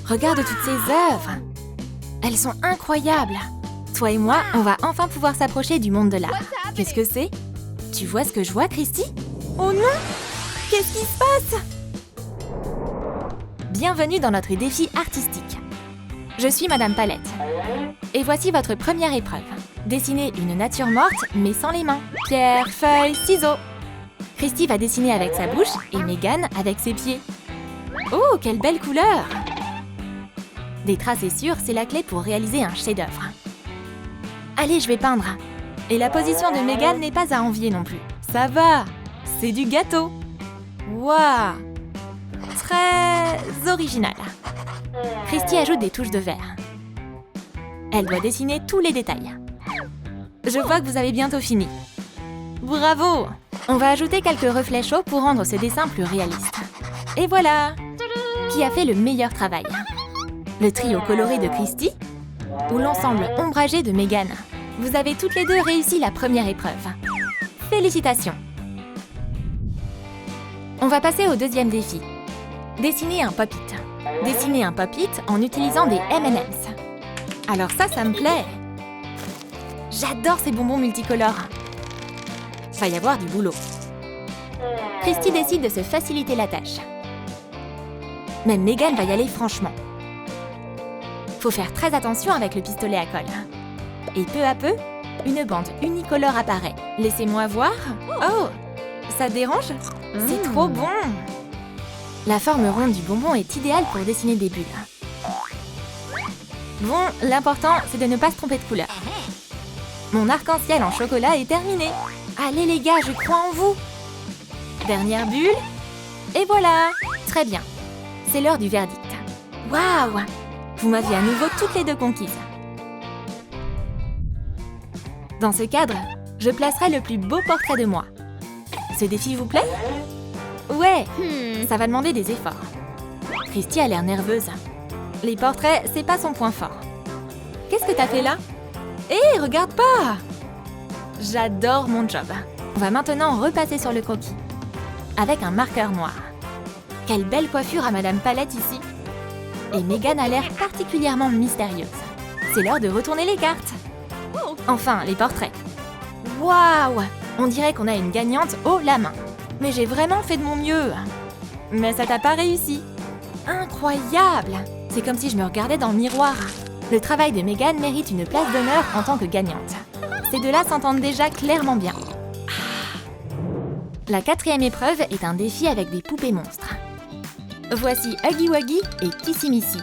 Regarde toutes ces œuvres. Elles sont incroyables. Toi et moi, on va enfin pouvoir s'approcher du monde de l'art. Qu'est-ce que c'est? Tu vois ce que je vois, Christy? Oh non! Qu'est-ce qui se passe? Bienvenue dans notre défi artistique. Je suis Madame Palette. Et voici votre première épreuve. Dessinez une nature morte, mais sans les mains. Pierre, feuille, ciseaux. Christy va dessiner avec sa bouche et Megan avec ses pieds. Oh, quelle belle couleur! Des tracés sûrs, c'est la clé pour réaliser un chef-d'œuvre. Allez, je vais peindre. Et la position de Megan n'est pas à envier non plus. Ça va, c'est du gâteau. Waouh! Très original. Christy ajoute des touches de vert. Elle doit dessiner tous les détails. Je vois que vous avez bientôt fini. Bravo! On va ajouter quelques reflets chauds pour rendre ce dessin plus réaliste. Et voilà! Qui a fait le meilleur travail? Le trio coloré de Christy ou l'ensemble ombragé de Megan? Vous avez toutes les deux réussi la première épreuve. Félicitations! On va passer au deuxième défi. Dessiner un pop-it. Dessiner un pop-it en utilisant des M&M's. Alors ça me plaît. J'adore ces bonbons multicolores. Va y avoir du boulot. Christy décide de se faciliter la tâche. Mais Megan va y aller franchement. Faut faire très attention avec le pistolet à colle. Et peu à peu, une bande unicolore apparaît. Laissez-moi voir. Oh, ça dérange? C'est trop bon! La forme ronde du bonbon est idéale pour dessiner des bulles. Bon, l'important, c'est de ne pas se tromper de couleur. Mon arc-en-ciel en chocolat est terminé. Allez les gars, je crois en vous. Dernière bulle. Et voilà. Très bien. C'est l'heure du verdict. Waouh! Vous m'aviez à nouveau toutes les deux conquises. Dans ce cadre, je placerai le plus beau portrait de moi. Ce défi vous plaît? Ouais, ça va demander des efforts. Christy a l'air nerveuse. Les portraits, c'est pas son point fort. Qu'est-ce que t'as fait là? Hé, regarde pas! J'adore mon job. On va maintenant repasser sur le croquis. Avec un marqueur noir. Quelle belle coiffure à Madame Palette ici. Et Megan a l'air particulièrement mystérieuse. C'est l'heure de retourner les cartes. Enfin, les portraits. Waouh! On dirait qu'on a une gagnante haut la main. Mais j'ai vraiment fait de mon mieux. Mais ça t'a pas réussi. Incroyable! C'est comme si je me regardais dans le miroir. Le travail de Megan mérite une place d'honneur en tant que gagnante. Ces deux-là s'entendent déjà clairement bien. La quatrième épreuve est un défi avec des poupées monstres. Voici Huggy Wuggy et Kissy Missy.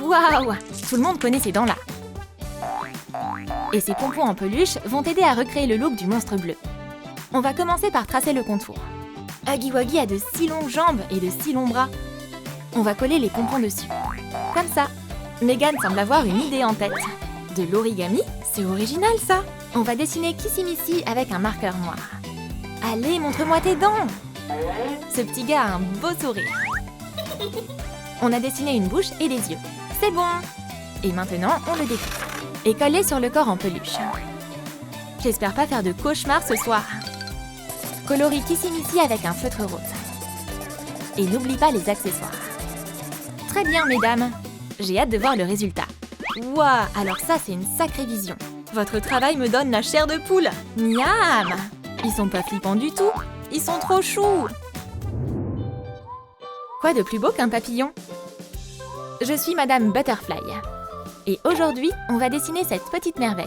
Waouh! Tout le monde connaît ces dents-là. Et ces pompons en peluche vont aider à recréer le look du monstre bleu. On va commencer par tracer le contour. Huggy Wuggy a de si longues jambes et de si longs bras. On va coller les pompons dessus. Comme ça. Megan semble avoir une idée en tête. De l'origami? C'est original ça! On va dessiner Kissy Missy avec un marqueur noir. Allez, montre-moi tes dents! Ce petit gars a un beau sourire. On a dessiné une bouche et des yeux. C'est bon! Et maintenant, on le découpe. Et coller sur le corps en peluche. J'espère pas faire de cauchemar ce soir. Colorie Kissy Missy avec un feutre rose. Et n'oublie pas les accessoires. Très bien, mesdames. J'ai hâte de voir le résultat. Waouh, alors ça, c'est une sacrée vision. Votre travail me donne la chair de poule. Miam! Ils sont pas flippants du tout. Ils sont trop choux. Quoi de plus beau qu'un papillon? Je suis Madame Butterfly. Et aujourd'hui, on va dessiner cette petite merveille.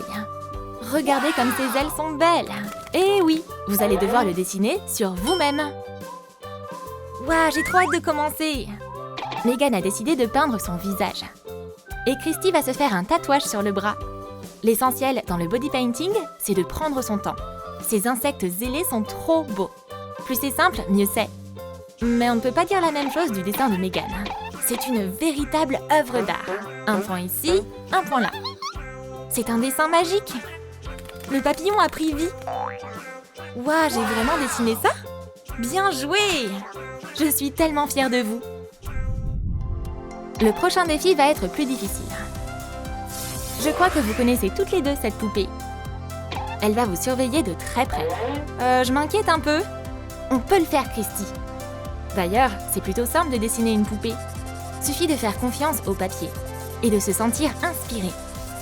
Regardez comme ses ailes sont belles. Et oui, vous allez devoir le dessiner sur vous-même. Waouh, j'ai trop hâte de commencer. Megan a décidé de peindre son visage. Et Christy va se faire un tatouage sur le bras. L'essentiel dans le body painting, c'est de prendre son temps. Ces insectes ailés sont trop beaux. Plus c'est simple, mieux c'est. Mais on ne peut pas dire la même chose du dessin de Megan. C'est une véritable œuvre d'art. Un point ici, un point là. C'est un dessin magique. Le papillon a pris vie. Waouh, j'ai vraiment dessiné ça? Bien joué! Je suis tellement fière de vous. Le prochain défi va être plus difficile. Je crois que vous connaissez toutes les deux cette poupée. Elle va vous surveiller de très près. Je m'inquiète un peu. On peut le faire, Christy. D'ailleurs, c'est plutôt simple de dessiner une poupée. Suffit de faire confiance au papier et de se sentir inspiré.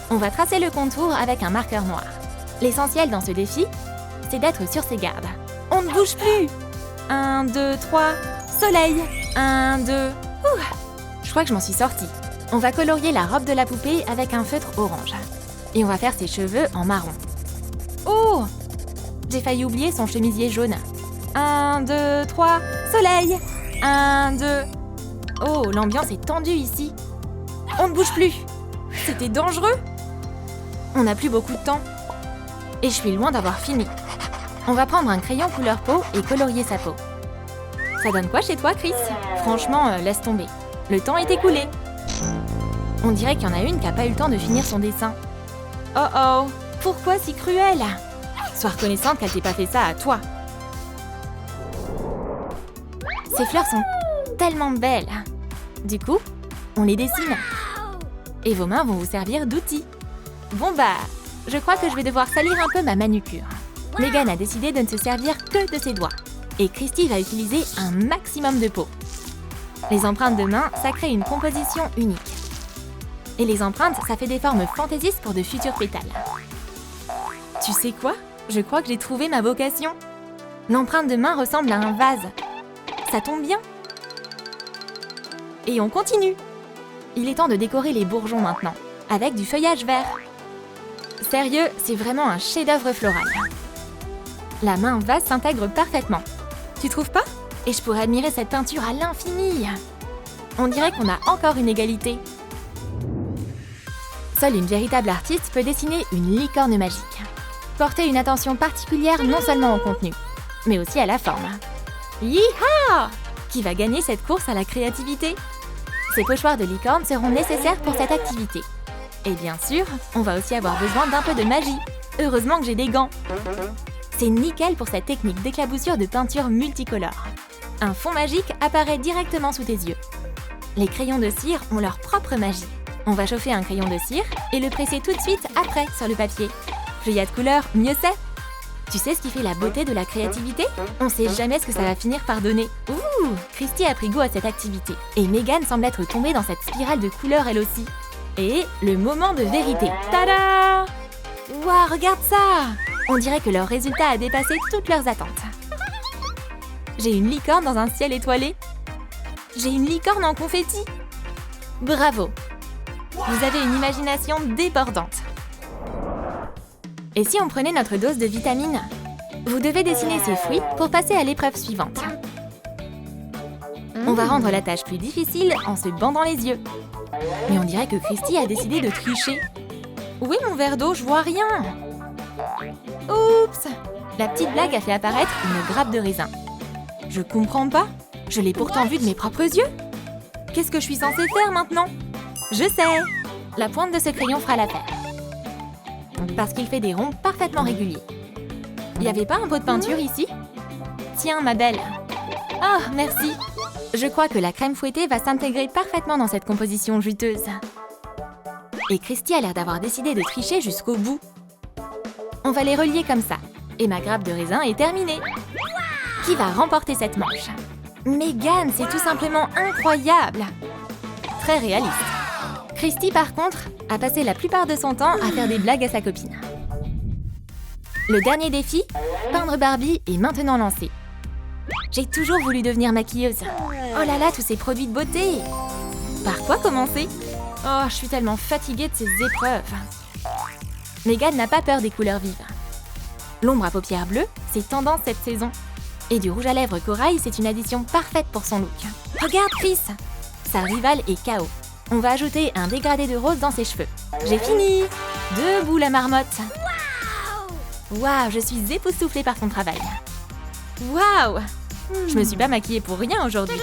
On va tracer le contour avec un marqueur noir. L'essentiel dans ce défi, c'est d'être sur ses gardes. On ne bouge plus. 1, 2, 3, soleil. 1, 2, je crois que je m'en suis sortie. On va colorier la robe de la poupée avec un feutre orange. Et on va faire ses cheveux en marron. Oh! J'ai failli oublier son chemisier jaune. 1, 2, 3, soleil. 1, 2... Oh, l'ambiance est tendue ici. On ne bouge plus. C'était dangereux. On n'a plus beaucoup de temps. Et je suis loin d'avoir fini. On va prendre un crayon couleur peau et colorier sa peau. Ça donne quoi chez toi, Chris? Franchement, laisse tomber. Le temps est écoulé. On dirait qu'il y en a une qui n'a pas eu le temps de finir son dessin. Oh oh, pourquoi si cruel? Sois reconnaissante qu'elle t'ait pas fait ça à toi. Ces fleurs sont tellement belles. Du coup, on les dessine. Et vos mains vont vous servir d'outils. Bon bah, je crois que je vais devoir salir un peu ma manucure. Megan a décidé de ne se servir que de ses doigts. Et Christy va utiliser un maximum de peau. Les empreintes de main, ça crée une composition unique. Et les empreintes, ça fait des formes fantaisistes pour de futurs pétales. Tu sais quoi? Je crois que j'ai trouvé ma vocation. L'empreinte de main ressemble à un vase. Ça tombe bien. Et on continue. Il est temps de décorer les bourgeons maintenant, avec du feuillage vert. Sérieux, c'est vraiment un chef-d'œuvre floral. La main vase s'intègre parfaitement. Tu trouves pas? Et je pourrais admirer cette peinture à l'infini. On dirait qu'on a encore une égalité. Seule une véritable artiste peut dessiner une licorne magique. Porter une attention particulière non seulement au contenu, mais aussi à la forme. Yeehaw! Qui va gagner cette course à la créativité? Ces pochoirs de licorne seront nécessaires pour cette activité. Et bien sûr, on va aussi avoir besoin d'un peu de magie. Heureusement que j'ai des gants. C'est nickel pour cette technique d'éclaboussure de peinture multicolore. Un fond magique apparaît directement sous tes yeux. Les crayons de cire ont leur propre magie. On va chauffer un crayon de cire et le presser tout de suite après sur le papier. Plus il y a de couleurs, mieux c'est. Tu sais ce qui fait la beauté de la créativité? On sait jamais ce que ça va finir par donner. Ouh! Christy a pris goût à cette activité. Et Megan semble être tombée dans cette spirale de couleurs elle aussi. Et le moment de vérité. Tada! Waouh, regarde ça! On dirait que leur résultat a dépassé toutes leurs attentes. J'ai une licorne dans un ciel étoilé. J'ai une licorne en confetti. Bravo! Vous avez une imagination débordante. Et si on prenait notre dose de vitamines? Vous devez dessiner ces fruits pour passer à l'épreuve suivante. On va rendre la tâche plus difficile en se bandant les yeux. Mais on dirait que Christy a décidé de tricher. Où est mon verre d'eau? Je vois rien. Oups! La petite blague a fait apparaître une grappe de raisin. Je comprends pas. Je l'ai pourtant vue de mes propres yeux. Qu'est-ce que je suis censée faire maintenant? Je sais! La pointe de ce crayon fera l'affaire. Parce qu'il fait des ronds parfaitement réguliers. Il n'y avait pas un pot de peinture ici? Tiens, ma belle. Ah, merci. Je crois que la crème fouettée va s'intégrer parfaitement dans cette composition juteuse. Et Christy a l'air d'avoir décidé de tricher jusqu'au bout. On va les relier comme ça. Et ma grappe de raisin est terminée. Qui va remporter cette manche? Megan, c'est tout simplement incroyable. Très réaliste. Christy, par contre, a passé la plupart de son temps à faire des blagues à sa copine. Le dernier défi, peindre Barbie, est maintenant lancé. J'ai toujours voulu devenir maquilleuse. Oh là là, tous ces produits de beauté! Par quoi commencer? Oh, je suis tellement fatiguée de ces épreuves. Megan n'a pas peur des couleurs vives. L'ombre à paupières bleues, c'est tendance cette saison. Et du rouge à lèvres corail, c'est une addition parfaite pour son look. Regarde Chris! Sa rivale est KO. On va ajouter un dégradé de rose dans ses cheveux. J'ai fini! Debout la marmotte! Waouh, je suis époustouflée par ton travail. Waouh! Je me suis pas maquillée pour rien aujourd'hui.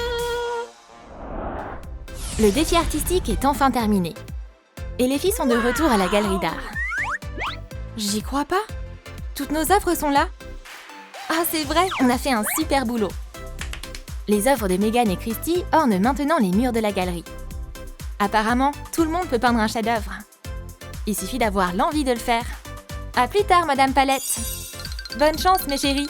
Le défi artistique est enfin terminé. Et les filles sont de retour à la galerie d'art. J'y crois pas. Toutes nos œuvres sont là. Ah, c'est vrai, on a fait un super boulot. Les œuvres de Megan et Christy ornent maintenant les murs de la galerie. Apparemment, tout le monde peut peindre un chef-d'œuvre. Il suffit d'avoir l'envie de le faire. À plus tard, Madame Palette. Bonne chance, mes chéris.